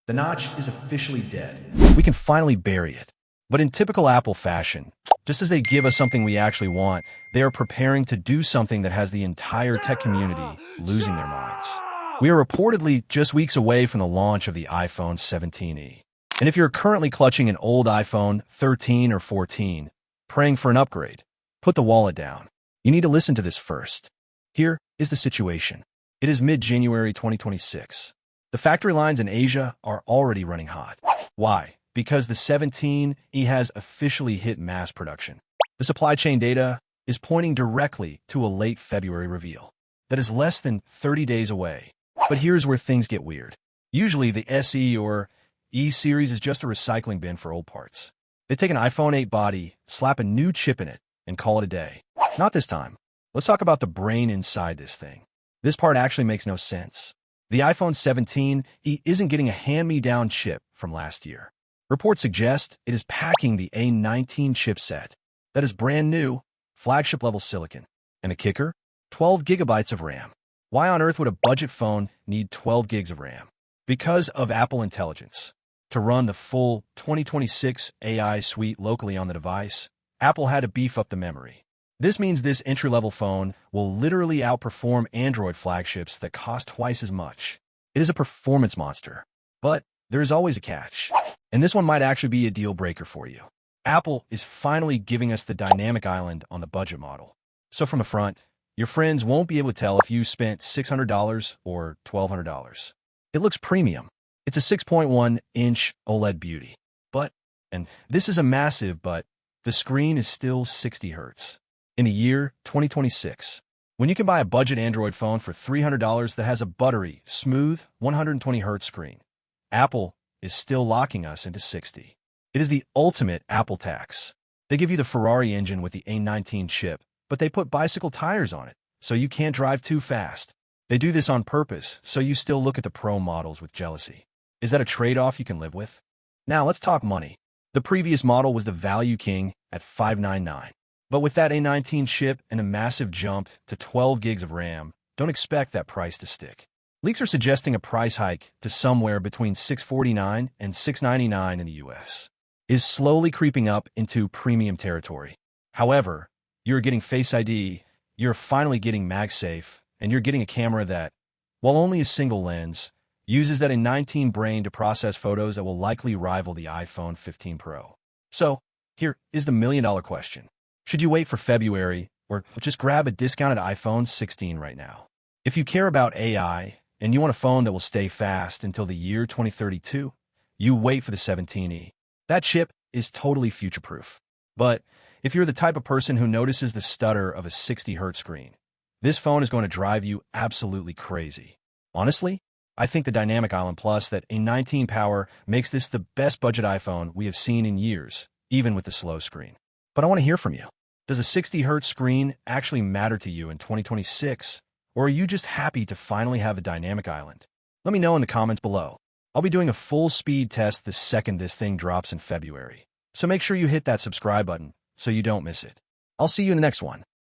The notch is officially dead. We can finally bury it. But in typical Apple fashion, just as they give us something we actually want, they are preparing to do something that has the entire tech community losing their minds. We are reportedly just weeks away from the launch of the iPhone 17e. And if you're currently clutching an old iPhone 13 or 14, praying for an upgrade, put the wallet down. You need to listen to this first. Here is the situation. It is mid-January 2026. The factory lines in Asia are already running hot. Why? Because the 17e has officially hit mass production. The supply chain data is pointing directly to a late February reveal. That is less than 30 days away. But here's where things get weird. Usually the SE or E series is just a recycling bin for old parts. They take an iPhone 8 body, slap a new chip in it, and call it a day. Not this time. Let's talk about the brain inside this thing. This part actually makes no sense. The iPhone 17e isn't getting a hand-me-down chip from last year. Reports suggest it is packing the A19 chipset. That is brand new, flagship-level silicon. And the kicker? 12 gigabytes of RAM. Why on earth would a budget phone need 12 gigs of RAM? Because of Apple Intelligence. To run the full 2026 AI suite locally on the device, Apple had to beef up the memory. This means this entry-level phone will literally outperform Android flagships that cost twice as much. It is a performance monster. But there is always a catch. And this one might actually be a deal breaker for you. Apple is finally giving us the dynamic island on the budget model. So from the front, your friends won't be able to tell if you spent $600 or $1,200. It looks premium. It's a 6.1-inch OLED beauty. And this is a massive but, the screen is still 60 Hz. In the year 2026, when you can buy a budget Android phone for $300 that has a buttery, smooth 120 Hz screen, Apple is still locking us into 60. It is the ultimate Apple tax. They give you the Ferrari engine with the A19 chip, but they put bicycle tires on it, so you can't drive too fast. They do this on purpose, so you still look at the Pro models with jealousy. Is that a trade-off you can live with? Now let's talk money. The previous model was the value king at $599. But with that A19 chip and a massive jump to 12 gigs of RAM, don't expect that price to stick. Leaks are suggesting a price hike to somewhere between $649 and $699 in the US. Is slowly creeping up into premium territory. However, you're getting Face ID, you're finally getting MagSafe, and you're getting a camera that, while only a single lens, uses that A19 brain to process photos that will likely rival the iPhone 15 Pro. So, here is the million-dollar question. Should you wait for February, or just grab a discounted iPhone 16 right now? If you care about AI, and you want a phone that will stay fast until the year 2032, you wait for the 17e. That chip is totally future-proof. But if you're the type of person who notices the stutter of a 60 Hz screen, this phone is going to drive you absolutely crazy. Honestly, I think the Dynamic Island Plus that A19 power makes this the best budget iPhone we have seen in years, even with the slow screen. But I want to hear from you. Does a 60 Hz screen actually matter to you in 2026? Or are you just happy to finally have a Dynamic Island? Let me know in the comments below. I'll be doing a full speed test the second this thing drops in February. So make sure you hit that subscribe button so you don't miss it. I'll see you in the next one.